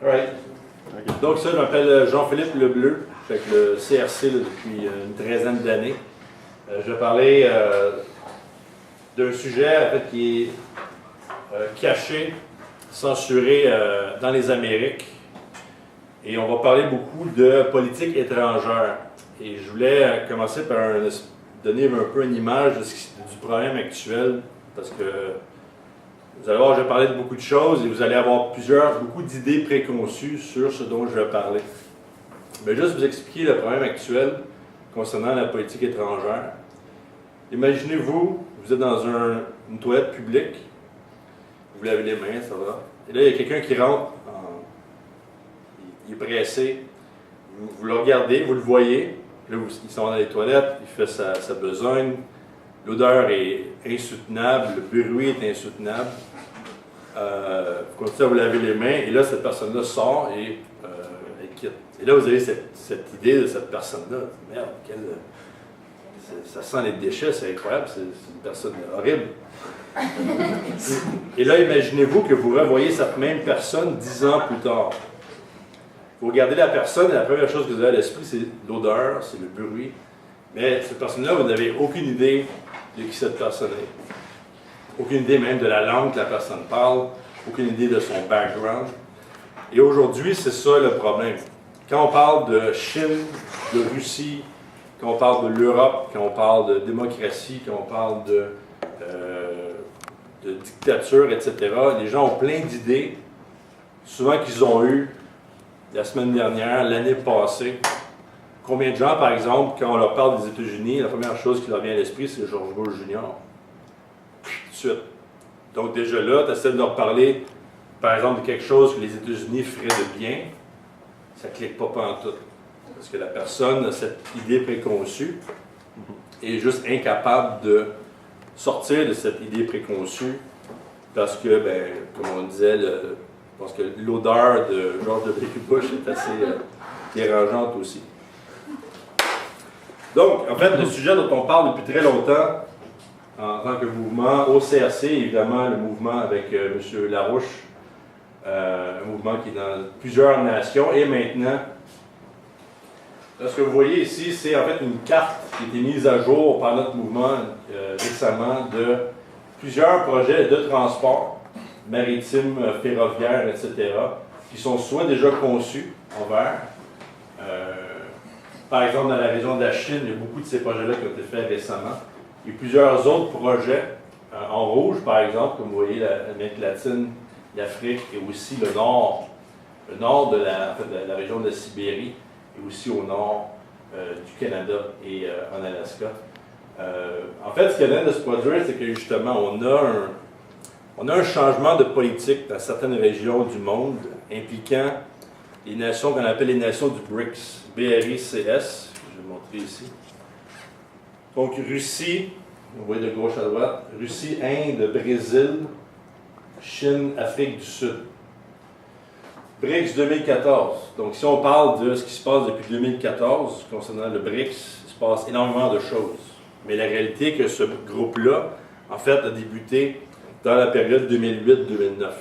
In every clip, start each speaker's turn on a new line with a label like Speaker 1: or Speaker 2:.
Speaker 1: Alright. Donc ça, je m'appelle Jean-Philippe Lebleu, je suis avec le CRC là, depuis une treizaine d'années. Je vais parler d'un sujet en fait, qui est caché, censuré dans les Amériques. Et on va parler beaucoup de politique étrangère. Et je voulais commencer par donner un peu une image du problème actuel, parce que vous allez voir, je vais parler de beaucoup de choses et vous allez avoir beaucoup d'idées préconçues sur ce dont je vais parler. Je vais juste vous expliquer le problème actuel concernant la politique étrangère. Imaginez-vous, vous êtes dans une toilette publique, vous lavez les mains, ça va. Et là, il y a quelqu'un qui rentre, il est pressé, vous le regardez, vous le voyez, là, il s'en va dans les toilettes, il fait sa besogne, l'odeur est insoutenable, le bruit est insoutenable. Vous continuez à vous laver les mains, et là, cette personne-là sort et elle quitte. Et là, vous avez cette idée de cette personne-là. Merde, ça sent les déchets, c'est incroyable, c'est une personne horrible. Et là, imaginez-vous que vous revoyez cette même personne 10 ans plus tard. Vous regardez la personne, et la première chose que vous avez à l'esprit, c'est l'odeur, c'est le bruit. Mais cette personne-là, vous n'avez aucune idée de qui cette personne est. Aucune idée même de la langue que la personne parle, aucune idée de son background. Et aujourd'hui, c'est ça le problème. Quand on parle de Chine, de Russie, quand on parle de l'Europe, quand on parle de démocratie, quand on parle de dictature, etc., les gens ont plein d'idées, souvent qu'ils ont eues la semaine dernière, l'année passée. Combien de gens, par exemple, quand on leur parle des États-Unis, la première chose qui leur vient à l'esprit, c'est George Bush Jr. Tout de suite. Donc déjà là, tu essaies de leur parler, par exemple, de quelque chose que les États-Unis feraient de bien, ça ne clique pas pantoute. Parce que la personne a cette idée préconçue et est juste incapable de sortir de cette idée préconçue parce que, comme on disait, je pense que l'odeur de George W. Bush est assez dérangeante aussi. Donc, en fait, le sujet dont on parle depuis très longtemps, en tant que mouvement au CRC, évidemment, le mouvement avec M. Larouche, un mouvement qui est dans plusieurs nations, et maintenant, là, ce que vous voyez ici, c'est en fait une carte qui a été mise à jour par notre mouvement récemment de plusieurs projets de transport maritime, ferroviaire, etc., qui sont soit déjà conçus en vert. Par exemple, dans la région de la Chine, il y a beaucoup de ces projets-là qui ont été faits récemment. Et plusieurs autres projets en rouge, par exemple, comme vous voyez, l'Amérique latine, l'Afrique et aussi le nord de la région de la Sibérie et aussi au nord du Canada et en Alaska. En fait, ce qui vient de se produire, c'est que justement, on a un changement de politique dans certaines régions du monde impliquant les nations qu'on appelle les nations du BRICS, B-R-I-C-S, je vais vous montrer ici. Donc, Russie, vous voyez de gauche à droite, Russie, Inde, Brésil, Chine, Afrique du Sud. BRICS 2014. Donc, si on parle de ce qui se passe depuis 2014 concernant le BRICS, il se passe énormément de choses. Mais la réalité est que ce groupe-là, en fait, a débuté dans la période 2008-2009.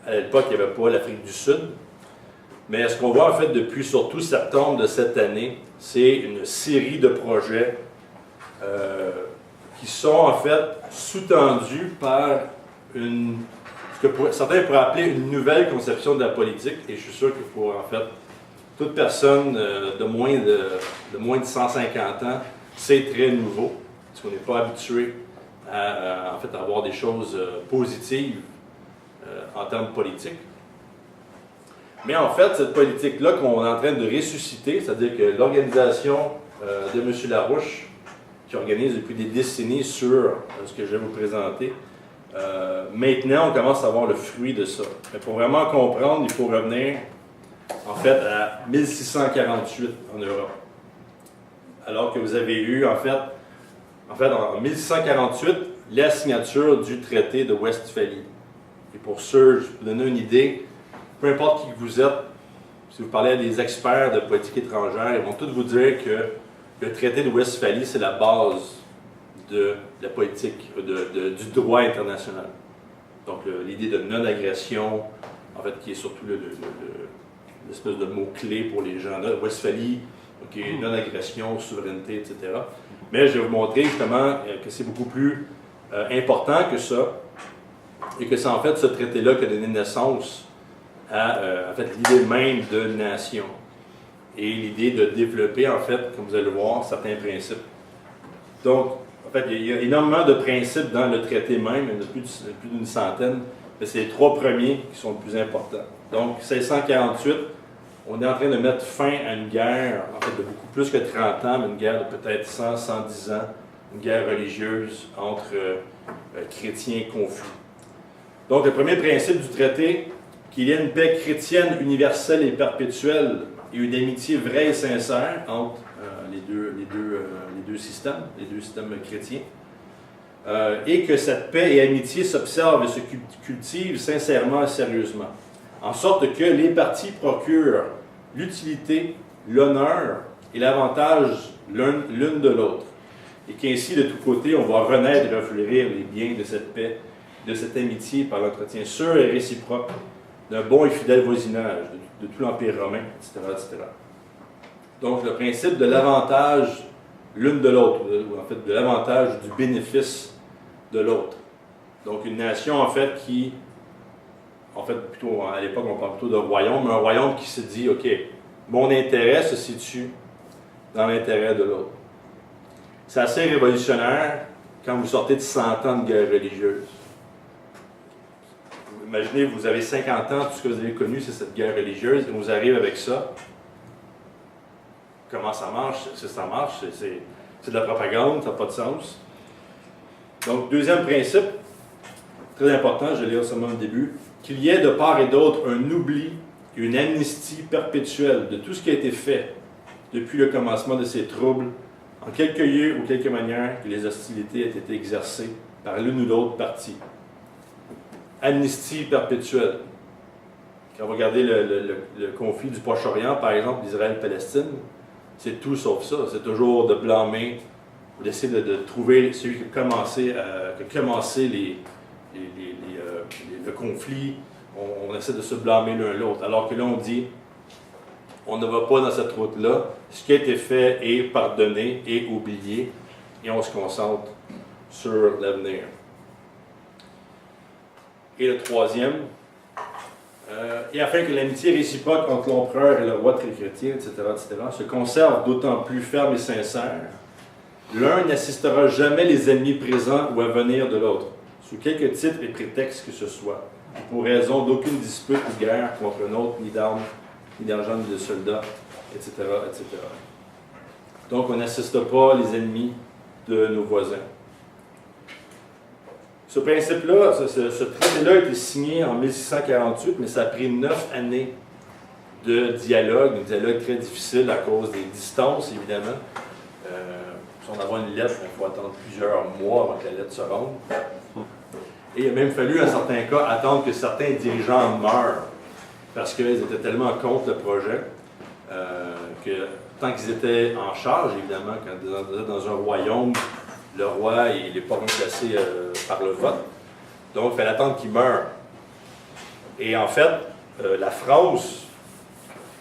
Speaker 1: À l'époque, il n'y avait pas l'Afrique du Sud. Mais ce qu'on voit, en fait, depuis surtout septembre de cette année, c'est une série de projets qui sont, en fait, sous-tendus par ce que certains pourraient appeler une nouvelle conception de la politique. Et je suis sûr que pour, en fait, toute personne de moins de 150 ans, c'est très nouveau, parce qu'on n'est pas habitué à, en fait, à avoir des choses positives en termes politiques. Mais en fait, cette politique-là qu'on est en train de ressusciter, c'est-à-dire que l'organisation de M. Larouche, qui organise depuis des décennies sur ce que je vais vous présenter, maintenant, on commence à voir le fruit de ça. Mais pour vraiment comprendre, il faut revenir, en fait, à 1648 en Europe. Alors que vous avez eu, en fait, en 1648, la signature du traité de Westphalie. Et pour ceux, je vais vous donner une idée, peu importe qui vous êtes, si vous parlez à des experts de politique étrangère, ils vont tous vous dire que le traité de Westphalie, c'est la base de la politique, du droit international. Donc l'idée de non-agression, en fait, qui est surtout l'espèce de mot-clé pour les gens là, Westphalie, ok, non-agression, souveraineté, etc. Mais je vais vous montrer justement que c'est beaucoup plus important que ça, et que c'est en fait ce traité-là qui a donné naissance à en fait, l'idée même de nation, et l'idée de développer, en fait, comme vous allez le voir, certains principes. Donc, en fait, il y a énormément de principes dans le traité même, il y en a plus d'une centaine, mais c'est les 3 premiers qui sont les plus importants. Donc, 1648, on est en train de mettre fin à une guerre, en fait, de beaucoup plus que 30 ans, mais une guerre de peut-être 100, 110 ans, une guerre religieuse entre chrétiens confus. Donc, le premier principe du traité, qu'il y ait une paix chrétienne universelle et perpétuelle et une amitié vraie et sincère entre les deux systèmes chrétiens, et que cette paix et amitié s'observent et se cultivent sincèrement et sérieusement, en sorte que les parties procurent l'utilité, l'honneur et l'avantage l'une de l'autre, et qu'ainsi, de tous côtés, on va renaître et refleurir les biens de cette paix, de cette amitié par l'entretien sûr et réciproque d'un bon et fidèle voisinage de tout l'Empire romain, etc., etc. Donc, le principe de l'avantage l'une de l'autre, ou en fait de l'avantage du bénéfice de l'autre. Donc, une nation, en fait, qui, en fait, plutôt, à l'époque, on parle plutôt de royaume, mais un royaume qui se dit, OK, mon intérêt se situe dans l'intérêt de l'autre. C'est assez révolutionnaire quand vous sortez de 100 ans de guerre religieuse. Imaginez, vous avez 50 ans, tout ce que vous avez connu, c'est cette guerre religieuse, et vous arrivez avec ça. Comment ça marche? Ça marche, c'est de la propagande, ça n'a pas de sens. Donc, deuxième principe, très important, je l'ai seulement au début, qu'il y ait de part et d'autre un oubli et une amnistie perpétuelle de tout ce qui a été fait depuis le commencement de ces troubles, en quelque lieu ou quelque manière que les hostilités aient été exercées par l'une ou l'autre partie. Amnistie perpétuelle. Quand vous regardez le conflit du Proche-Orient, par exemple, d'Israël-Palestine, c'est tout sauf ça. C'est toujours de blâmer, ou d'essayer de trouver celui qui a commencé le conflit. On essaie de se blâmer l'un l'autre. Alors que là, on dit, on ne va pas dans cette route-là. Ce qui a été fait est pardonné et oublié, et on se concentre sur l'avenir. Et le troisième, et afin que l'amitié réciproque entre l'empereur et le roi très chrétien, etc., se conserve d'autant plus ferme et sincère, l'un n'assistera jamais les ennemis présents ou à venir de l'autre, sous quelque titre et prétexte que ce soit, pour raison d'aucune dispute ou guerre contre un autre, ni d'armes, ni d'argent, ni de soldats, etc., etc. Donc, on n'assiste pas les ennemis de nos voisins. Ce principe-là, ce traité-là a été signé en 1648, mais ça a pris 9 années de dialogue, un dialogue très difficile à cause des distances, évidemment. Si on envoie une lettre, il faut attendre plusieurs mois avant que la lettre se rende. Et il a même fallu, en certains cas, attendre que certains dirigeants meurent, parce qu'ils étaient tellement contre le projet que, tant qu'ils étaient en charge, évidemment, quand dans un royaume, le roi, il n'est pas remplacé par le vote. Donc, il fallait attendre qu'il meure. Et en fait, la France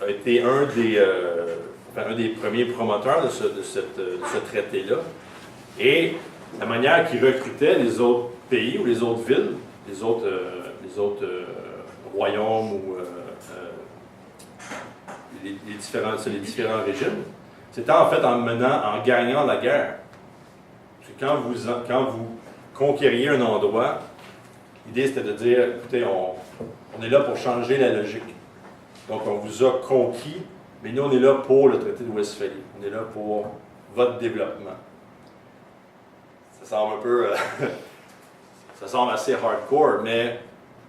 Speaker 1: a été un des premiers promoteurs de ce traité-là. Et la manière qu'il recrutait les autres pays ou les autres villes, les autres royaumes ou les différents régimes, c'était en fait en gagnant la guerre. Quand vous conquériez un endroit, l'idée c'était de dire, écoutez, on est là pour changer la logique. Donc on vous a conquis, mais nous on est là pour le traité de Westphalie. On est là pour votre développement. Ça semble un peu... ça semble assez hardcore, mais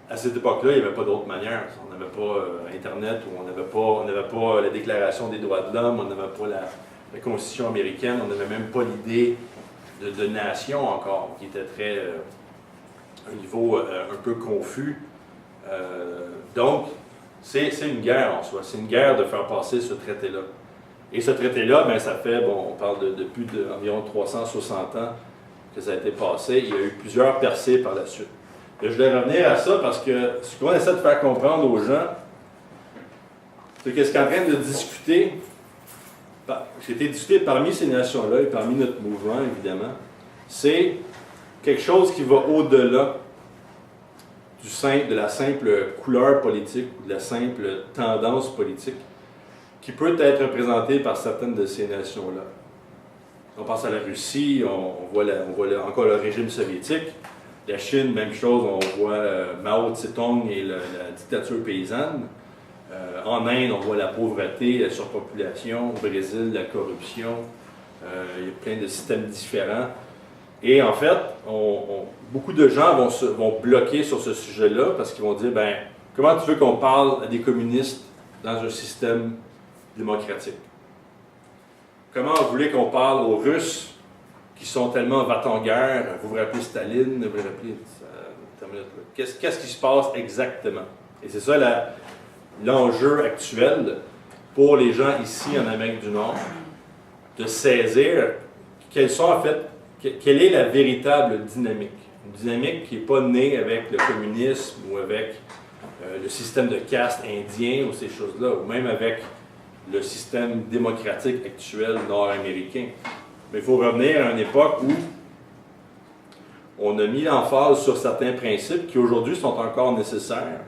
Speaker 1: à cette époque-là, il n'y avait pas d'autre manière. On n'avait pas Internet, ou on n'avait pas la Déclaration des droits de l'homme, on n'avait pas la Constitution américaine, on n'avait même pas l'idée de nation encore, qui était très, un niveau un peu confus. Donc, c'est une guerre en soi, c'est une guerre de faire passer ce traité-là. Et ce traité-là, ben, ça fait, on parle de plus d'environ 360 ans que ça a été passé. Il y a eu plusieurs percées par la suite. Et je voulais revenir à ça parce que ce qu'on essaie de faire comprendre aux gens, c'est que ce qu'est en train de discuter, ce qui a été discuté parmi ces nations-là et parmi notre mouvement, évidemment, c'est quelque chose qui va au-delà de la simple couleur politique ou de la simple tendance politique qui peut être représentée par certaines de ces nations-là. On pense à la Russie, on voit encore le régime soviétique. La Chine, même chose, on voit Mao Tse-tung et la dictature paysanne. En Inde, on voit la pauvreté, la surpopulation. Au Brésil, la corruption. Il y a plein de systèmes différents. Et en fait, beaucoup de gens vont bloquer sur ce sujet-là parce qu'ils vont dire, ben, comment tu veux qu'on parle à des communistes dans un système démocratique? Comment vous voulez qu'on parle aux Russes qui sont tellement va-t-en-guerre? Vous vous rappelez Staline? Vous vous rappelez... Qu'est-ce qui se passe exactement? Et c'est ça l'enjeu actuel pour les gens ici en Amérique du Nord, de saisir quelle est la véritable dynamique. Une dynamique qui n'est pas née avec le communisme ou avec le système de caste indien ou ces choses-là, ou même avec le système démocratique actuel nord-américain. Mais il faut revenir à une époque où on a mis l'emphase sur certains principes qui aujourd'hui sont encore nécessaires.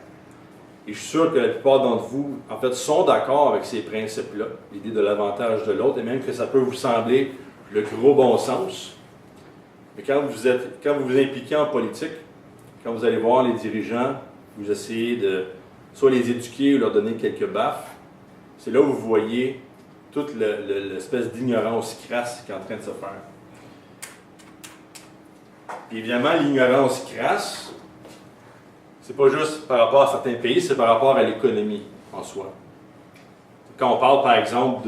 Speaker 1: Et je suis sûr que la plupart d'entre vous, en fait, sont d'accord avec ces principes-là, l'idée de l'avantage de l'autre, et même que ça peut vous sembler le gros bon sens. Mais quand vous vous impliquez en politique, quand vous allez voir les dirigeants, vous essayez de soit les éduquer ou leur donner quelques baffes, c'est là où vous voyez toute l'espèce d'ignorance crasse qui est en train de se faire. Puis évidemment, l'ignorance crasse, c'est pas juste par rapport à certains pays, c'est par rapport à l'économie en soi. Quand on parle, par exemple,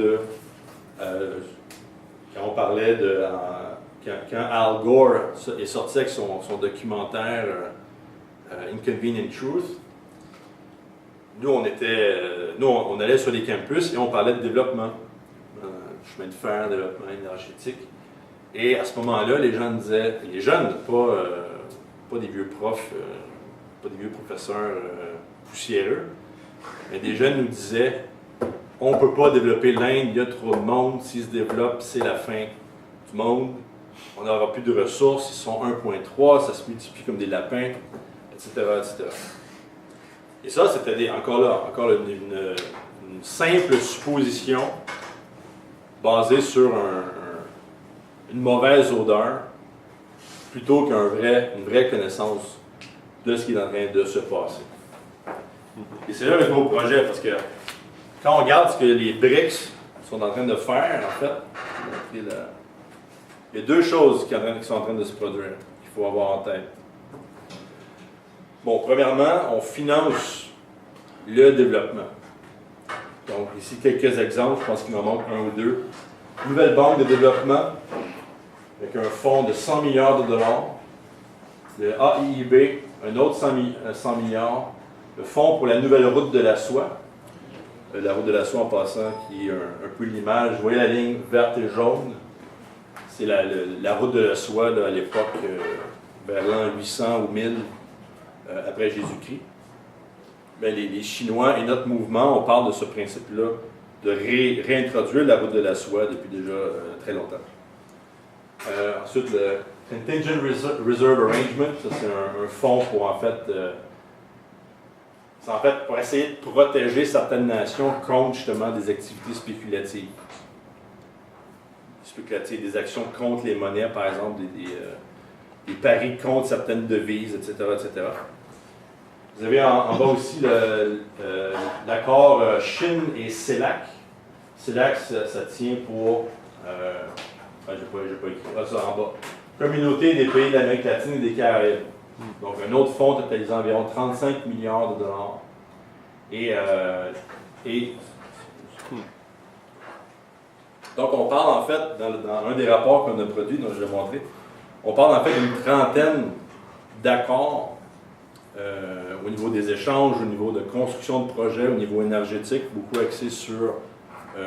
Speaker 1: quand on parlait de... Quand Al Gore est sorti avec son documentaire Inconvenient Truth, nous, on allait sur les campus et on parlait de développement, chemin de fer, développement énergétique. Et à ce moment-là, les gens disaient, les jeunes, pas des vieux profs, pas des vieux professeurs poussiéreux, mais des jeunes nous disaient, on ne peut pas développer l'Inde, il y a trop de monde, s'ils se développent, c'est la fin du monde, on n'aura plus de ressources, ils sont 1,3, ça se multiplie comme des lapins, etc., etc. Et ça, c'était encore une simple supposition basée sur une mauvaise odeur plutôt qu'une vraie connaissance de ce qui est en train de se passer. Et c'est là le gros projet, parce que quand on regarde ce que les BRICS sont en train de faire, en fait, il y a deux choses qui sont en train de se produire, qu'il faut avoir en tête. Bon, premièrement, on finance le développement. Donc, ici, quelques exemples, je pense qu'il m'en manque un ou deux. Nouvelle banque de développement, avec un fonds de 100 milliards de dollars. Le AIIB, un autre 100 milliards. Le fonds pour la nouvelle route de la soie. La route de la soie, en passant, qui est un peu l'image. Vous voyez la ligne verte et jaune? C'est la route de la soie, là, à l'époque, vers l'an 800 ou 1000 après Jésus-Christ. Bien, les Chinois et notre mouvement, on parle de ce principe-là, de réintroduire la route de la soie depuis déjà très longtemps. Ensuite, le Contingent Reserve Arrangement, ça c'est un fonds pour c'est en fait pour essayer de protéger certaines nations contre justement des activités spéculatives. Des actions contre les monnaies, par exemple, des paris contre certaines devises, etc., etc. Vous avez en bas aussi l'accord Chine et CELAC. CELAC, ça tient pour... j'ai pas écrit. Ah, ça en bas. Communauté des pays de l'Amérique latine et des Caraïbes. Donc, un autre fonds totalisant environ 35 milliards de dollars. Donc, on parle en fait, dans un des rapports qu'on a produit, dont je vais montrer, on parle en fait d'une trentaine d'accords au niveau des échanges, au niveau de construction de projets, au niveau énergétique, beaucoup axé sur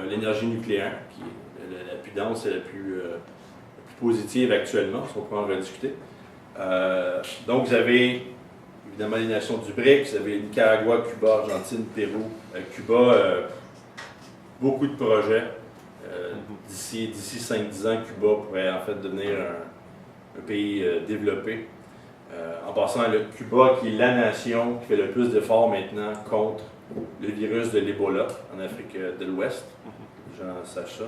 Speaker 1: l'énergie nucléaire, qui est la plus dense et la plus positive actuellement, si on peut en rediscuter. Donc, vous avez évidemment les nations du BRICS, vous avez Nicaragua, Cuba, Argentine, Pérou. Cuba, beaucoup de projets. D'ici 5-10 ans, Cuba pourrait en fait devenir un pays développé. En passant, Cuba qui est la nation qui fait le plus d'efforts maintenant contre le virus de l'Ebola en Afrique de l'Ouest. Les gens sachent ça.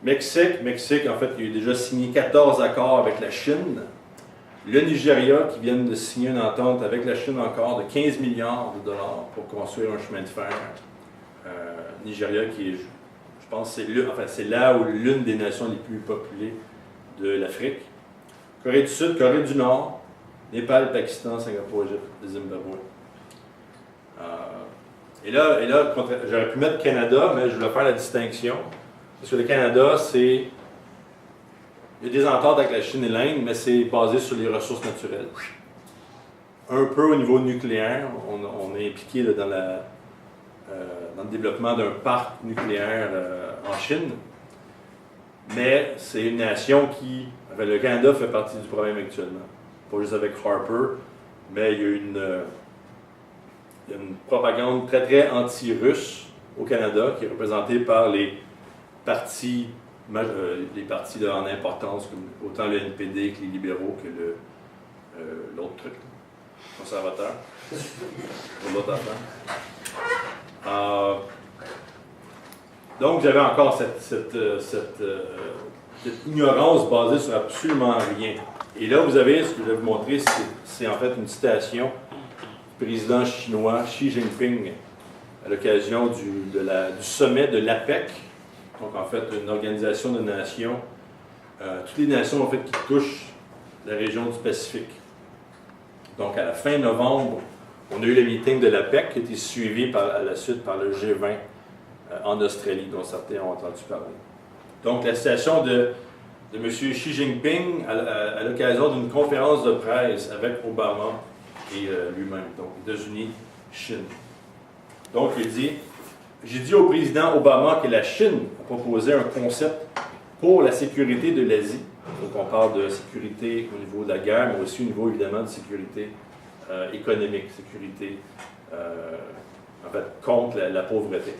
Speaker 1: Mexique, en fait, il a déjà signé 14 accords avec la Chine. Le Nigeria, qui vient de signer une entente avec la Chine encore de 15 milliards de dollars pour construire un chemin de fer. Nigeria, qui est, je pense, c'est là où l'une des nations les plus peuplées de l'Afrique. Corée du Sud, Corée du Nord, Népal, Pakistan, Singapour, Égypte, Zimbabwe. Et là, j'aurais pu mettre Canada, mais je voulais faire la distinction. Parce que le Canada, il y a des ententes avec la Chine et l'Inde, mais c'est basé sur les ressources naturelles. Un peu au niveau nucléaire, on est impliqué là, dans le développement d'un parc nucléaire en Chine. Mais c'est une nation qui... Enfin, le Canada fait partie du problème actuellement. Pas juste avec Harper, mais il y a une propagande très très anti-russe au Canada qui est représentée par les partis en importance, comme autant le NPD que les libéraux que l'autre truc, conservateur, ou l'autre affaire. Donc, vous avez encore cette ignorance basée sur absolument rien. Et là, vous avez, ce que je vais vous montrer, c'est en fait une citation du président chinois Xi Jinping à l'occasion du sommet de l'APEC, donc en fait une organisation de nations, toutes les nations en fait qui touchent la région du Pacifique. Donc à la fin novembre, on a eu le meeting de l'APEC qui a été suivi à la suite par le G20 en Australie, dont certains ont entendu parler. Donc la citation de M. Xi Jinping à l'occasion d'une conférence de presse avec Obama et lui-même, donc États-Unis, Chine. Donc il dit « J'ai dit au président Obama que la Chine a proposé un concept pour la sécurité de l'Asie. » Donc on parle de sécurité au niveau de la guerre, mais aussi au niveau évidemment de sécurité économique, sécurité en fait, contre la pauvreté.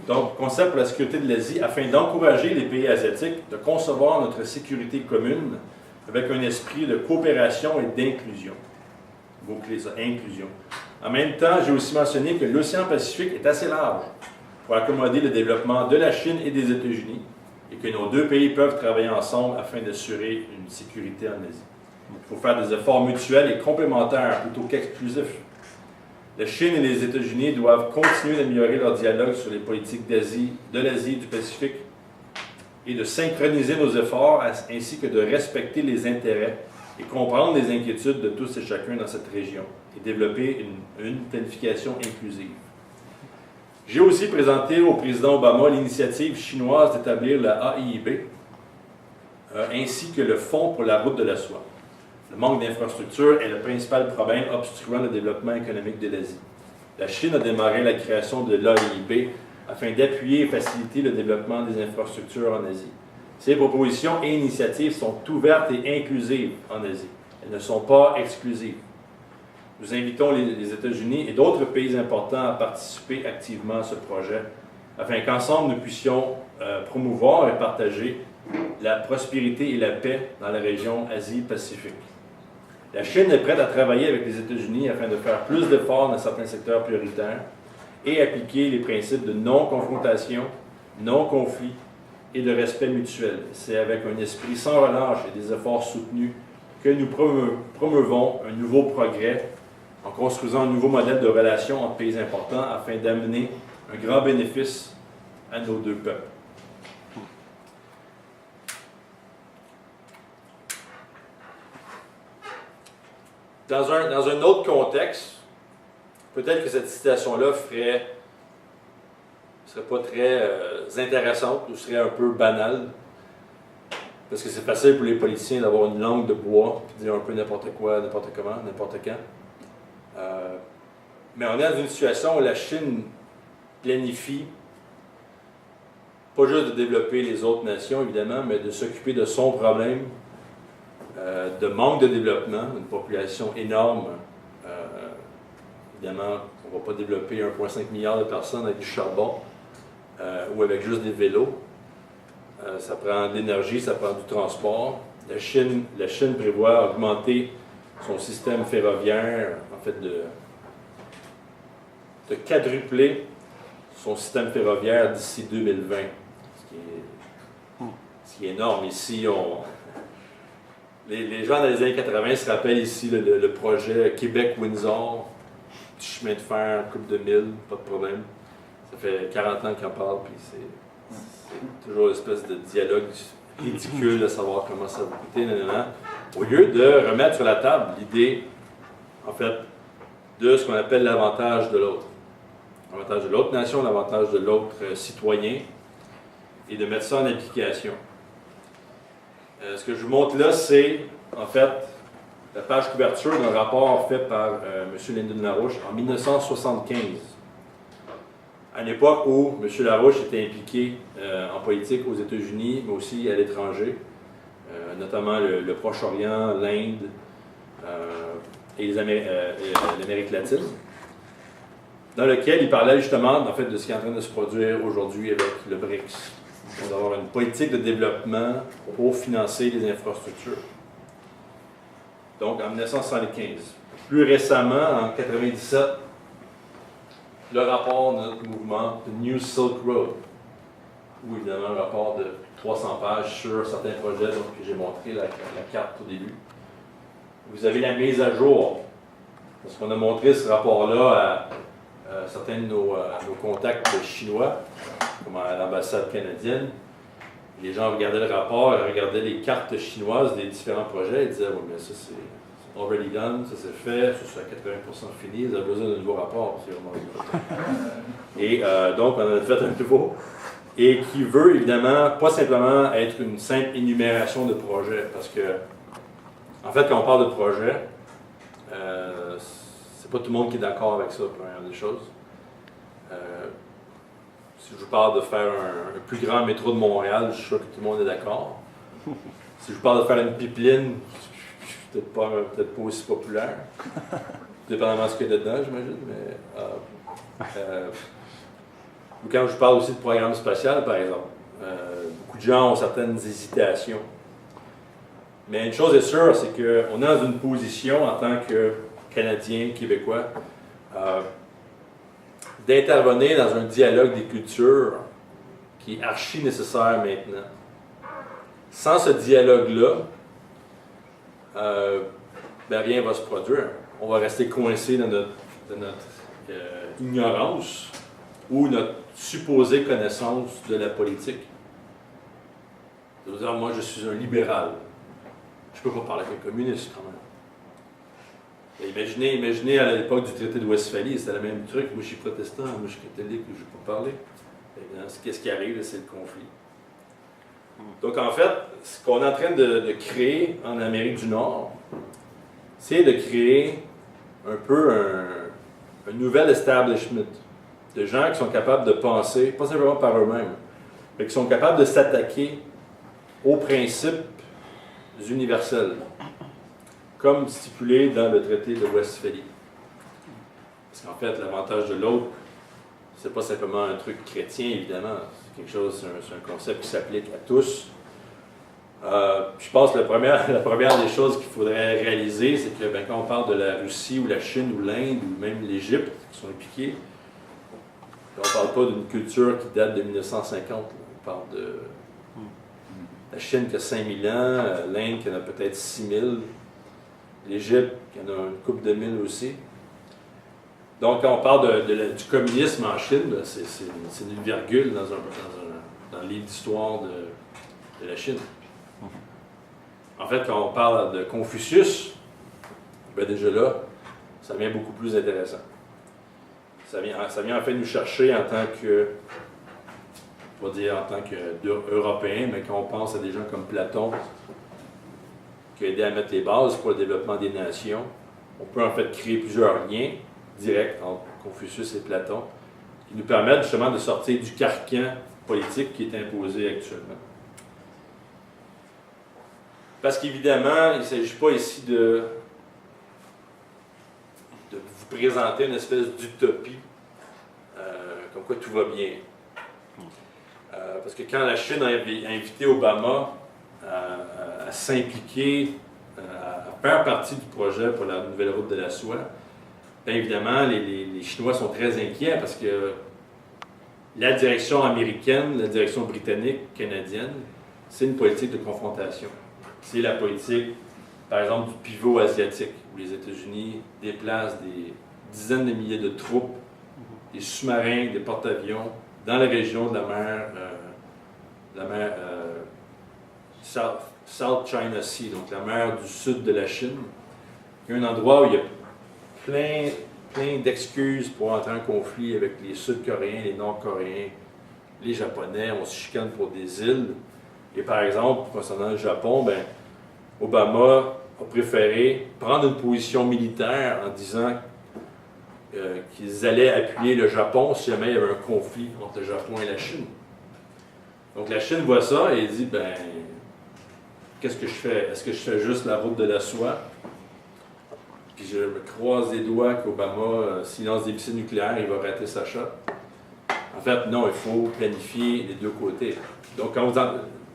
Speaker 1: Donc, concept pour la sécurité de l'Asie, afin d'encourager les pays asiatiques de concevoir notre sécurité commune avec un esprit de coopération et d'inclusion. Mot-clé ça, inclusion. En même temps, j'ai aussi mentionné que l'océan Pacifique est assez large pour accommoder le développement de la Chine et des États-Unis et que nos deux pays peuvent travailler ensemble afin d'assurer une sécurité en Asie. Il faut faire des efforts mutuels et complémentaires plutôt qu'exclusifs. La Chine et les États-Unis doivent continuer d'améliorer leur dialogue sur les politiques de l'Asie et du Pacifique et de synchroniser nos efforts ainsi que de respecter les intérêts et comprendre les inquiétudes de tous et chacun dans cette région et développer une planification inclusive. J'ai aussi présenté au président Obama l'initiative chinoise d'établir la AIIB ainsi que le Fonds pour la route de la soie. Le manque d'infrastructures est le principal problème obstruant le développement économique de l'Asie. La Chine a démarré la création de l'AIIB afin d'appuyer et faciliter le développement des infrastructures en Asie. Ces propositions et initiatives sont ouvertes et inclusives en Asie. Elles ne sont pas exclusives. Nous invitons les États-Unis et d'autres pays importants à participer activement à ce projet afin qu'ensemble nous puissions promouvoir et partager la prospérité et la paix dans la région Asie-Pacifique. La Chine est prête à travailler avec les États-Unis afin de faire plus d'efforts dans certains secteurs prioritaires et appliquer les principes de non-confrontation, non-conflit et de respect mutuel. C'est avec un esprit sans relâche et des efforts soutenus que nous promeuvons un nouveau progrès en construisant un nouveau modèle de relations entre pays importants afin d'amener un grand bénéfice à nos deux peuples. Dans un autre contexte, peut-être que cette citation-là ne serait pas très intéressante ou serait un peu banale, parce que c'est facile pour les politiciens d'avoir une langue de bois et de dire un peu n'importe quoi, n'importe comment, n'importe quand. Mais on est dans une situation où la Chine planifie pas juste de développer les autres nations, évidemment, mais de s'occuper de son problème de manque de développement, une population énorme Évidemment, on ne va pas développer 1,5 milliard de personnes avec du charbon ou avec juste des vélos. Ça prend de l'énergie, ça prend du transport. La Chine prévoit augmenter son système ferroviaire, en fait, de quadrupler son système ferroviaire d'ici 2020, ce qui est énorme. Ici, les gens dans les années 80 se rappellent ici le projet Québec-Windsor, du chemin de fer, coupe de mille, pas de problème. Ça fait 40 ans qu'ils en parlent, puis c'est toujours une espèce de dialogue ridicule de savoir comment ça va coûter, au lieu de remettre sur la table l'idée, en fait, de ce qu'on appelle l'avantage de l'autre. L'avantage de l'autre nation, l'avantage de l'autre citoyen, et de mettre ça en application. Ce que je vous montre là, c'est, en fait, la page couverture d'un rapport fait par M. Lyndon LaRouche en 1975. À l'époque où M. LaRouche était impliqué en politique aux États-Unis, mais aussi à l'étranger, notamment le Proche-Orient, l'Inde et l'Amérique latine, dans lequel il parlait justement en fait, de ce qui est en train de se produire aujourd'hui avec le BRICS. On va avoir une politique de développement pour financer les infrastructures. Donc, en 1975. Plus récemment, en 1997, le rapport de notre mouvement, The New Silk Road, ou évidemment un rapport de 300 pages sur certains projets, donc que j'ai montré la carte au début. Vous avez la mise à jour, parce qu'on a montré ce rapport-là à certains de nos contacts chinois, comme à l'ambassade canadienne. Les gens regardaient le rapport, ils regardaient les cartes chinoises des différents projets et disaient « Oui, mais ça c'est already done, ça c'est fait, ça c'est à 80% fini, ils ont besoin d'un nouveau rapport. » C'est vraiment Et donc, on en a fait un nouveau, et qui veut évidemment pas simplement être une simple énumération de projets, parce que, en fait, quand on parle de projet, c'est pas tout le monde qui est d'accord avec ça, première des choses. Si je vous parle de faire un plus grand métro de Montréal, je suis sûr que tout le monde est d'accord. Si je vous parle de faire une pipeline, je suis peut-être pas aussi populaire. Dépendamment de ce qu'il y a dedans, j'imagine. Ou quand je vous parle aussi de programme spatial, par exemple. Beaucoup de gens ont certaines hésitations. Mais une chose est sûre, c'est qu'on est dans une position en tant que Canadiens, Québécois, d'intervenir dans un dialogue des cultures qui est archi nécessaire maintenant. Sans ce dialogue-là, rien ne va se produire. On va rester coincé dans notre ignorance ou notre supposée connaissance de la politique. Ça veut dire, moi, je suis un libéral. Je ne peux pas parler avec un communiste, quand même. Et imaginez à l'époque du traité de Westphalie, c'était le même truc. Moi, je suis protestant, moi, je suis catholique, je ne vais pas parler. Qu'est-ce qui arrive, c'est le conflit. Donc, en fait, ce qu'on est en train de créer en Amérique du Nord, c'est de créer un peu un nouvel establishment de gens qui sont capables de penser, pas simplement par eux-mêmes, mais qui sont capables de s'attaquer aux principes universels, comme stipulé dans le traité de Westphalie. Parce qu'en fait, l'avantage de l'autre, c'est pas simplement un truc chrétien, évidemment. C'est quelque chose, c'est un concept qui s'applique à tous. Je pense que la première des choses qu'il faudrait réaliser, c'est que quand on parle de la Russie ou la Chine ou l'Inde ou même l'Égypte qui sont impliqués, on ne parle pas d'une culture qui date de 1950. Là. On parle de la Chine qui a 5000 ans, l'Inde qui en a peut-être 6000, l'Égypte qui en a une couple de mille aussi. Donc, quand on parle du communisme en Chine, c'est une virgule dans le livre d'histoire de la Chine. En fait, quand on parle de Confucius, déjà là, ça devient beaucoup plus intéressant. Ça vient en fait nous chercher en tant que, on va dire en tant qu'Européens, mais quand on pense à des gens comme Platon, qui a aidé à mettre les bases pour le développement des nations, on peut en fait créer plusieurs liens directs entre Confucius et Platon, qui nous permettent justement de sortir du carcan politique qui est imposé actuellement. Parce qu'évidemment, il ne s'agit pas ici de vous présenter une espèce d'utopie, comme quoi tout va bien. Parce que quand la Chine a invité Obama à s'impliquer, à faire partie du projet pour la nouvelle route de la soie, bien évidemment, les Chinois sont très inquiets parce que la direction américaine, la direction britannique, canadienne, c'est une politique de confrontation. C'est la politique, par exemple, du pivot asiatique, où les États-Unis déplacent des dizaines de milliers de troupes, des sous-marins, des porte-avions, dans la région de la mer South China Sea, donc la mer du sud de la Chine. Il y a un endroit où il y a plein d'excuses pour entrer en conflit avec les Sud-Coréens, les Nord-Coréens, les Japonais. On se chicane pour des îles. Et par exemple, concernant le Japon, ben, Obama a préféré prendre une position militaire en disant qu'ils allaient appuyer le Japon si jamais il y avait un conflit entre le Japon et la Chine. Donc la Chine voit ça et dit, ben, qu'est-ce que je fais? Est-ce que je fais juste la route de la soie? Puis je me croise les doigts qu'Obama, s'il lance des missiles nucléaires, il va rater sa shot. En fait, non, il faut planifier les deux côtés. Donc,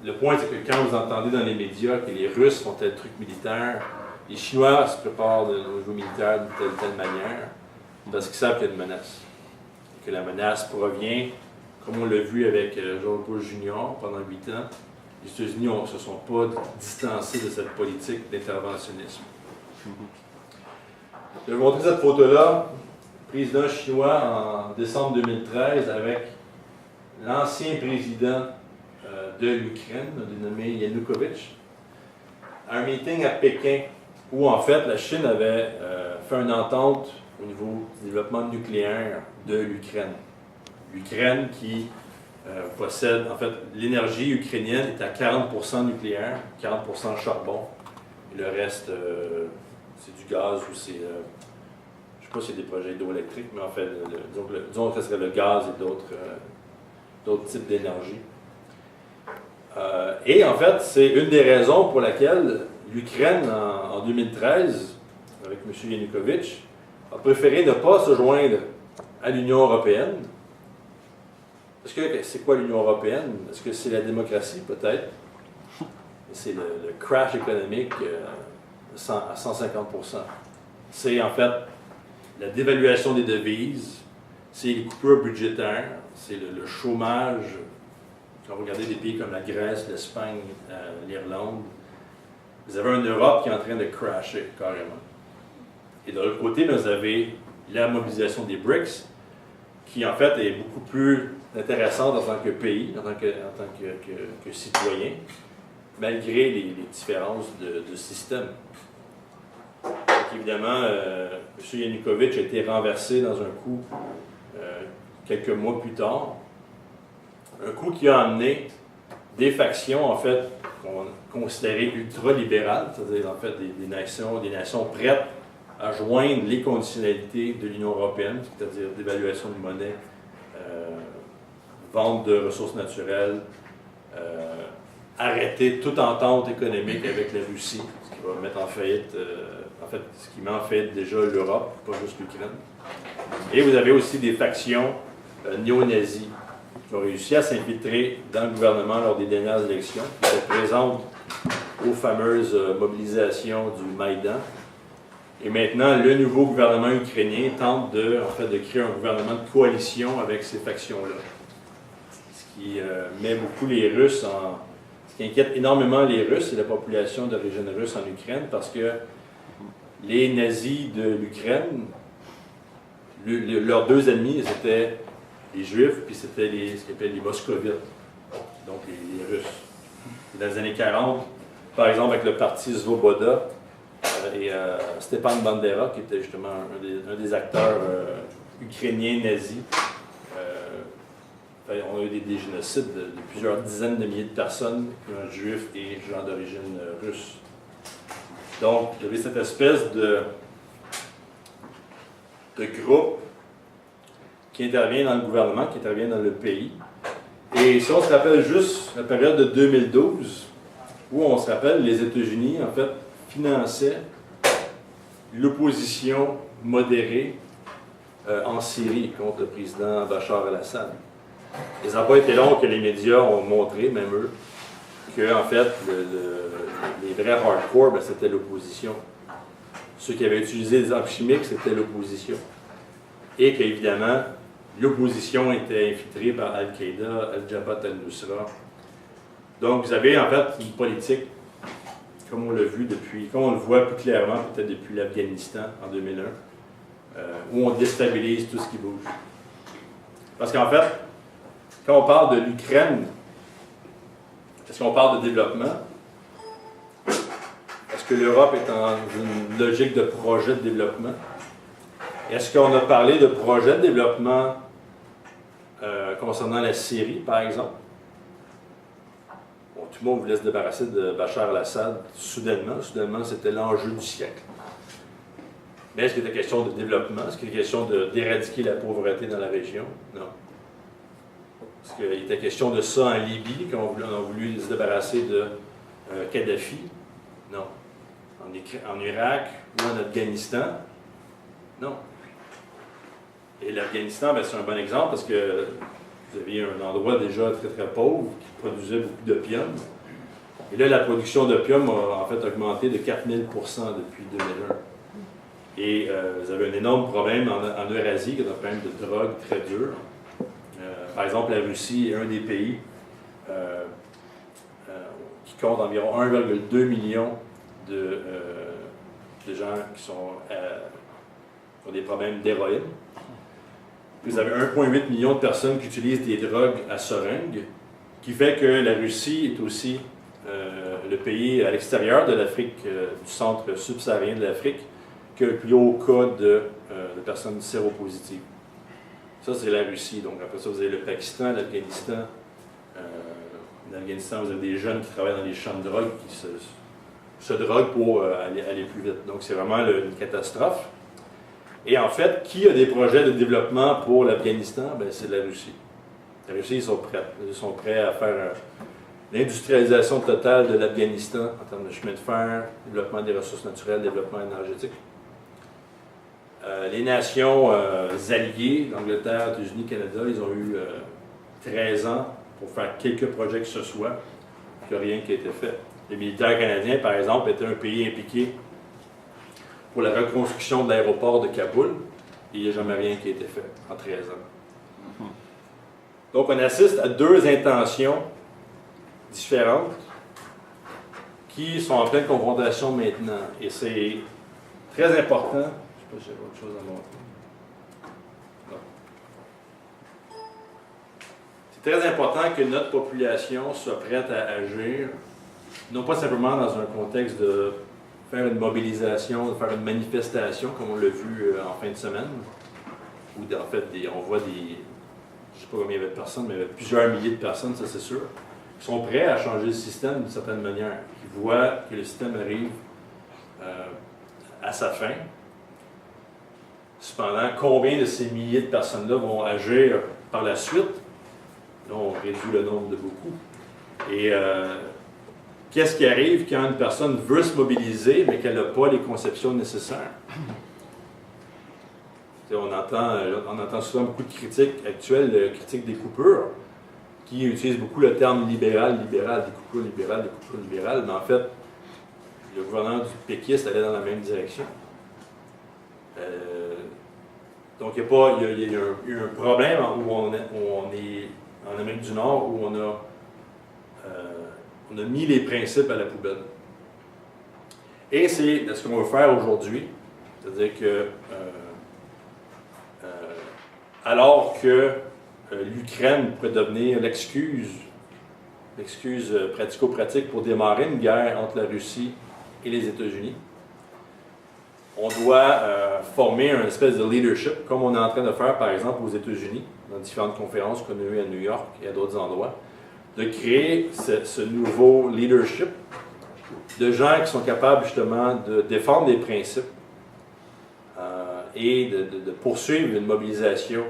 Speaker 1: le point, c'est que quand vous entendez dans les médias que les Russes font tel truc militaire, les Chinois se préparent au niveau militaire d'une telle manière, parce qu'ils savent qu'il y a une menace. Et que la menace provient, comme on l'a vu avec George Bush Jr. pendant 8 ans, les États-Unis ne se sont pas distancés de cette politique d'interventionnisme. Je vais vous montrer cette photo-là, président chinois en décembre 2013, avec l'ancien président de l'Ukraine, dénommé Yanukovych, à un meeting à Pékin, où en fait la Chine avait fait une entente au niveau du développement nucléaire de l'Ukraine. L'Ukraine qui possède, en fait, l'énergie ukrainienne est à 40% nucléaire, 40% charbon, et le reste, c'est du gaz ou c'est, je ne sais pas si c'est des projets hydroélectriques, mais en fait, disons que ce serait le gaz et d'autres types d'énergie. Et en fait, c'est une des raisons pour laquelle l'Ukraine, en 2013, avec M. Yanukovych, a préféré ne pas se joindre à l'Union européenne. Est-ce que c'est quoi l'Union européenne? Est-ce que c'est la démocratie? Peut-être. C'est le crash économique à 150%. C'est en fait la dévaluation des devises, c'est les coupures budgétaires, c'est le chômage. Quand vous regardez des pays comme la Grèce, l'Espagne, l'Irlande, vous avez une Europe qui est en train de crasher carrément. Et de l'autre côté, vous avez la mobilisation des BRICS, qui en fait est beaucoup plus intéressante en tant que pays, en tant que citoyen, malgré les différences de système. Donc évidemment, M. Yanukovych a été renversé dans un coup quelques mois plus tard. Un coup qui a amené des factions, en fait, considérées ultra-libérales, c'est-à-dire en fait des nations prêtes à joindre les conditionnalités de l'Union européenne, c'est-à-dire dévaluation de monnaie, vente de ressources naturelles, arrêter toute entente économique avec la Russie, ce qui va mettre en faillite, ce qui met en faillite déjà l'Europe, pas juste l'Ukraine. Et vous avez aussi des factions néo-nazis qui ont réussi à s'infiltrer dans le gouvernement lors des dernières élections, qui se présentent aux fameuses mobilisations du Maïdan. Et maintenant, le nouveau gouvernement ukrainien tente de créer un gouvernement de coalition avec ces factions-là. Ce qui met beaucoup les Russes en... Ce qui inquiète énormément les Russes et la population d'origine russe en Ukraine, parce que les nazis de l'Ukraine, leurs deux ennemis, c'était les Juifs, puis c'était ce qu'ils appellent les Moscovites, donc les Russes. Et dans les années 40, par exemple, avec le parti Svoboda, et Stepan Bandera, qui était justement un des acteurs ukrainiens nazis, on a eu des génocides de plusieurs dizaines de milliers de personnes, juifs et gens d'origine russe. Donc, il y avait cette espèce de groupe qui intervient dans le gouvernement, qui intervient dans le pays. Et si on se rappelle juste la période de 2012, où on se rappelle, les États-Unis, en fait, finançaient l'opposition modérée en Syrie contre le président Bachar el-Assad. Et ça n'a pas été long que les médias ont montré, même eux, que en fait, les vrais hardcore, c'était l'opposition. Ceux qui avaient utilisé des armes chimiques, c'était l'opposition. Et qu'évidemment, l'opposition était infiltrée par Al-Qaïda, Al-Jabhat al-Nusra. Donc, vous avez en fait une politique, comme on l'a vu depuis, comme on le voit plus clairement peut-être depuis l'Afghanistan en 2001, où on déstabilise tout ce qui bouge. Parce qu'en fait, quand on parle de l'Ukraine, est-ce qu'on parle de développement? Est-ce que l'Europe est dans une logique de projet de développement? Est-ce qu'on a parlé de projet de développement concernant la Syrie, par exemple? Bon, tout le monde voulait se débarrasser de Bachar el-Assad soudainement. Soudainement, c'était l'enjeu du siècle. Mais est-ce qu'il était question de développement? Est-ce qu'il était question d'éradiquer la pauvreté dans la région? Non. Est-ce qu'il était question de ça en Libye, quand on a voulu se débarrasser de Kadhafi? Non. En Irak ou en Afghanistan? Non. Et l'Afghanistan, c'est un bon exemple parce que vous aviez un endroit déjà très très pauvre qui produisait beaucoup d'opium. Et là, la production d'opium a en fait augmenté de 4000 % depuis 2001. Et vous avez un énorme problème en Eurasie, qui est un problème de drogue très dur. Par exemple, la Russie est un des pays qui compte environ 1,2 million de gens qui ont des problèmes d'héroïne. Vous avez 1,8 million de personnes qui utilisent des drogues à seringue, qui fait que la Russie est aussi le pays à l'extérieur de l'Afrique, du centre subsaharien de l'Afrique, qui a le plus haut cas de personnes séropositives. Ça, c'est la Russie. Donc, après ça, vous avez le Pakistan, l'Afghanistan. En Afghanistan, vous avez des jeunes qui travaillent dans les champs de drogue, qui se droguent pour aller plus vite. Donc, c'est vraiment une catastrophe. Et en fait, qui a des projets de développement pour l'Afghanistan? C'est la Russie. La Russie, ils sont prêts. Ils sont prêts à faire l'industrialisation totale de l'Afghanistan en termes de chemin de fer, développement des ressources naturelles, développement énergétique. Les nations alliées, l'Angleterre, les États-Unis, Canada, ils ont eu 13 ans pour faire quelques projets que ce soit, qu'il n'y a rien qui a été fait. Les militaires canadiens, par exemple, étaient un pays impliqué pour la reconstruction de l'aéroport de Kaboul, et il n'y a jamais rien qui a été fait en 13 ans. Donc, on assiste à deux intentions différentes qui sont en pleine confrontation maintenant. Et c'est très important. Je ne sais pas si j'ai autre chose à montrer. Non. C'est très important que notre population soit prête à agir, non pas simplement dans un contexte de faire une mobilisation, de faire une manifestation, comme on l'a vu en fin de semaine, où en fait, on voit des, je ne sais pas combien il y avait de personnes, mais il y avait plusieurs milliers de personnes, ça c'est sûr, qui sont prêts à changer le système d'une certaine manière, qui voient que le système arrive à sa fin. Cependant, combien de ces milliers de personnes-là vont agir par la suite? Là, on réduit le nombre de beaucoup. Et qu'est-ce qui arrive quand une personne veut se mobiliser, mais qu'elle n'a pas les conceptions nécessaires? On entend souvent beaucoup de critiques actuelles, critiques des coupures, qui utilisent beaucoup le terme libéral, des coupures libérales, mais en fait, le gouvernement du péquiste allait dans la même direction. Donc, il y a eu un problème où on est en Amérique du Nord, où on a mis les principes à la poubelle. Et c'est ce qu'on veut faire aujourd'hui. C'est-à-dire que, alors que l'Ukraine pourrait devenir l'excuse pratico-pratique pour démarrer une guerre entre la Russie et les États-Unis, on doit former une espèce de leadership, comme on est en train de faire, par exemple, aux États-Unis, dans différentes conférences qu'on a eues à New York et à d'autres endroits, de créer ce nouveau leadership de gens qui sont capables, justement, de défendre des principes et de poursuivre une mobilisation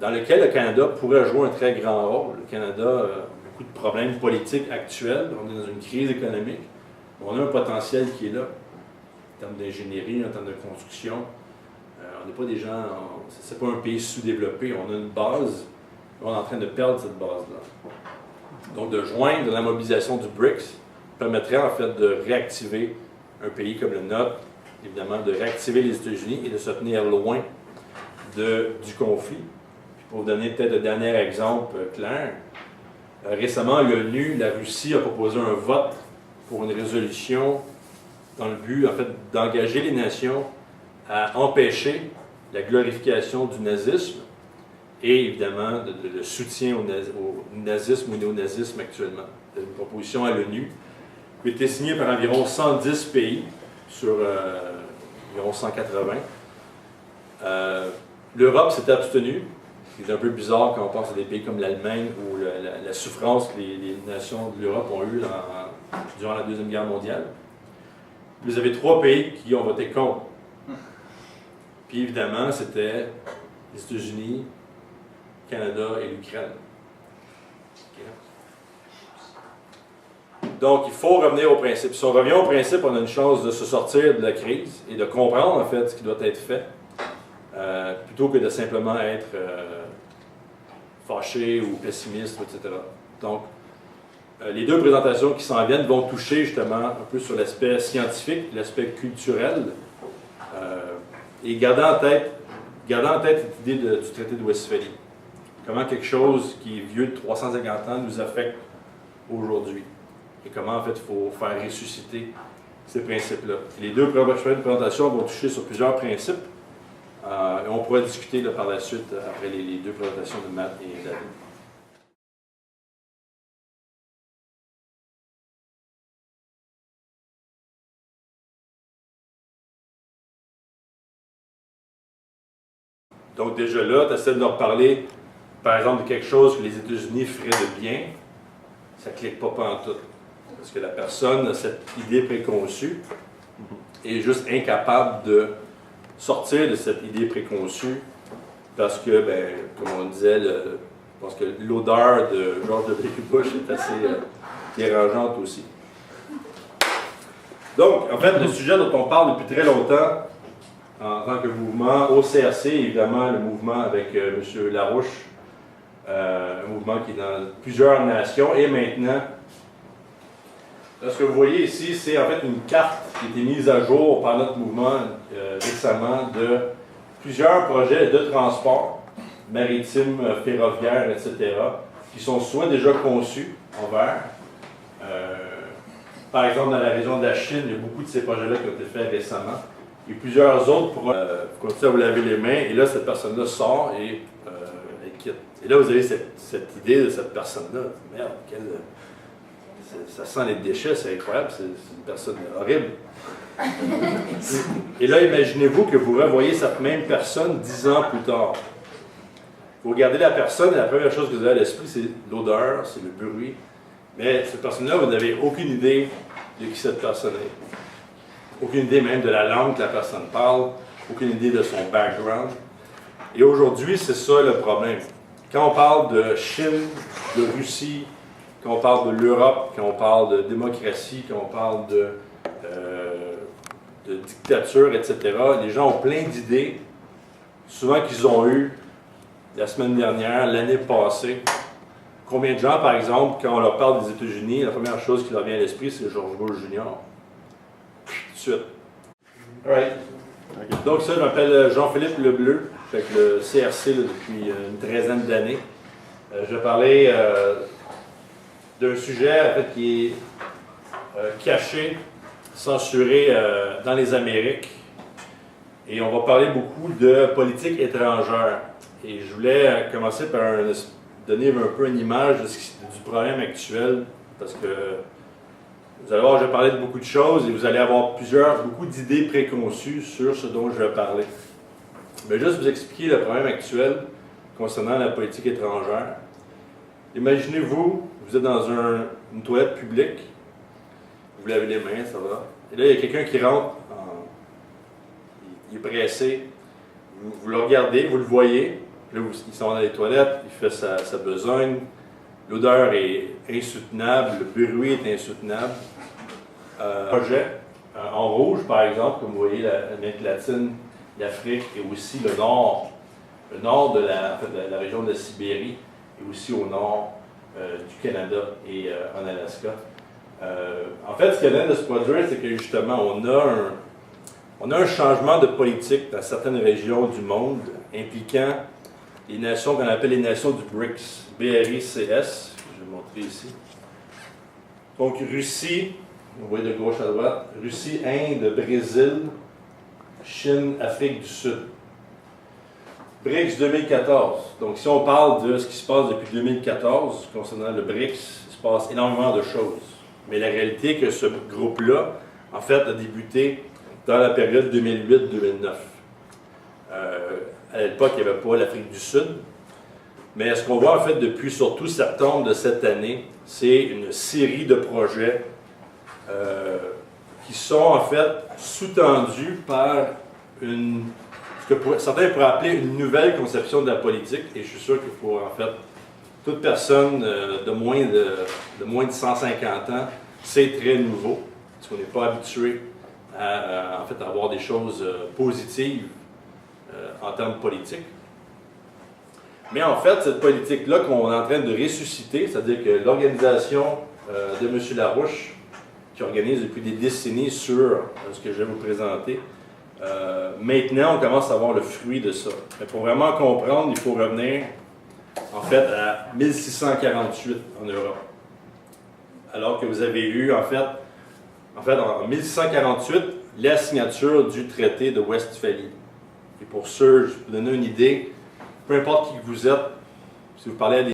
Speaker 1: dans laquelle le Canada pourrait jouer un très grand rôle. Le Canada a beaucoup de problèmes politiques actuels, on est dans une crise économique, on a un potentiel qui est là, en termes d'ingénierie, en termes de construction. on n'est pas des gens, c'est pas un pays sous-développé, on a une base, on est en train de perdre cette base-là. Donc de joindre la mobilisation du BRICS permettrait en fait de réactiver un pays comme le nôtre, évidemment de réactiver les États-Unis et de se tenir loin du conflit. Puis pour vous donner peut-être le dernier exemple clair, récemment l'ONU, la Russie a proposé un vote pour une résolution dans le but en fait d'engager les nations à empêcher la glorification du nazisme et évidemment le soutien au nazisme ou au néonazisme actuellement. C'est une proposition à l'ONU qui a été signée par environ 110 pays sur environ 180. L'Europe s'est abstenue. C'est un peu bizarre quand on pense à des pays comme l'Allemagne où la souffrance que les nations de l'Europe ont eue durant la Deuxième Guerre mondiale. Vous avez 3 pays qui ont voté contre. Puis évidemment, c'était les États-Unis, le Canada et l'Ukraine. Donc, il faut revenir au principe. Si on revient au principe, on a une chance de se sortir de la crise et de comprendre en fait ce qui doit être fait, plutôt que de simplement être fâché ou pessimiste, etc. Donc, les 2 présentations qui s'en viennent vont toucher justement un peu sur l'aspect scientifique, l'aspect culturel, et gardez en tête cette idée du traité de Westphalie. Comment quelque chose qui est vieux de 350 ans nous affecte aujourd'hui. Et comment en fait il faut faire ressusciter ces principes-là. Les 2 prochaines présentations vont toucher sur plusieurs principes. Et on pourra discuter là, par la suite après les 2 présentations de Matt et David. Donc déjà là, tu essaies de leur parler, par exemple, de quelque chose que les États-Unis feraient de bien, ça ne clique pas pantoute. Parce que la personne a cette idée préconçue et est juste incapable de sortir de cette idée préconçue parce que, ben, comme on disait, je pense que l'odeur de George W. Bush est assez dérangeante aussi. Donc, en fait, le sujet dont on parle depuis très longtemps, en tant que mouvement, au CRC, évidemment, le mouvement avec M. Larouche, un mouvement qui est dans plusieurs nations, et maintenant, là, ce que vous voyez ici, c'est en fait une carte qui a été mise à jour par notre mouvement récemment de plusieurs projets de transport maritime, ferroviaire, etc., qui sont soit déjà conçus en vert. Par exemple, dans la région de la Chine, il y a beaucoup de ces projets-là qui ont été faits récemment. Et plusieurs autres pour continuer à vous laver les mains. Et là, cette personne-là sort et elle quitte. Et là, vous avez cette idée de cette personne-là. Merde, ça sent les déchets, c'est incroyable, c'est une personne horrible. Et là, imaginez-vous que vous revoyez cette même personne 10 ans plus tard. Vous regardez la personne et la première chose que vous avez à l'esprit, c'est l'odeur, c'est le bruit. Mais cette personne-là, vous n'avez aucune idée de qui cette personne est. Aucune idée même de la langue que la personne parle, aucune idée de son background. Et aujourd'hui, c'est ça le problème. Quand on parle de Chine, de Russie, quand on parle de l'Europe, quand on parle de démocratie, quand on parle de dictature, etc., les gens ont plein d'idées, souvent qu'ils ont eues la semaine dernière, l'année passée. Combien de gens, par exemple, quand on leur parle des États-Unis, la première chose qui leur vient à l'esprit, c'est George Bush Jr. Tout de suite. All right. Okay. Donc ça, je m'appelle Jean-Philippe Lebleu, je suis avec le CRC là, depuis une 13aine d'années. Je vais parler d'un sujet en fait, qui est caché, censuré dans les Amériques. Et on va parler beaucoup de politique étrangère. Et je voulais commencer par donner un peu une image du problème actuel, parce que vous allez voir, je vais parler de beaucoup de choses et vous allez avoir beaucoup d'idées préconçues sur ce dont je vais parler. Je vais juste vous expliquer le problème actuel concernant la politique étrangère. Imaginez-vous, vous êtes dans une toilette publique, vous lavez les mains, ça va. Et là, il y a quelqu'un qui rentre, il est pressé, vous le regardez, vous le voyez, là, il s'en va dans les toilettes, il fait sa besogne, l'odeur est insoutenable, le bruit est insoutenable. Projet en rouge, par exemple, comme vous voyez l'Amérique latine, l'Afrique et aussi le nord de la région de la Sibérie et aussi au nord du Canada et en Alaska. En fait, ce qui vient de se produire, c'est que justement, on a un changement de politique dans certaines régions du monde impliquant les nations qu'on appelle les nations du BRICS, B-R-I-C-S, je vais montrer ici. Donc, Russie, vous voyez de gauche à droite, Russie, Inde, Brésil, Chine, Afrique du Sud. BRICS 2014. Donc, si on parle de ce qui se passe depuis 2014 concernant le BRICS, il se passe énormément de choses. Mais la réalité est que ce groupe-là, en fait, a débuté dans la période 2008-2009. À l'époque, il n'y avait pas l'Afrique du Sud. Mais ce qu'on voit, en fait, depuis surtout septembre de cette année, c'est une série de projets qui sont, en fait, sous-tendus par ce que certains pourraient appeler une nouvelle conception de la politique. Et je suis sûr que pour, en fait, toute personne de moins de 150 ans, c'est très nouveau, parce qu'on n'est pas habitué à, en fait, à avoir des choses positives en termes politiques. Mais en fait, cette politique-là qu'on est en train de ressusciter, c'est-à-dire que l'organisation de M. Larouche, qui organise depuis des décennies sur ce que je vais vous présenter, maintenant, on commence à voir le fruit de ça. Mais pour vraiment comprendre, il faut revenir, en fait, à 1648 en Europe. Alors que vous avez eu, en fait, en 1648, la signature du traité de Westphalie. Et pour ceux, je vais vous donner une idée, peu importe qui vous êtes, si vous parlez à des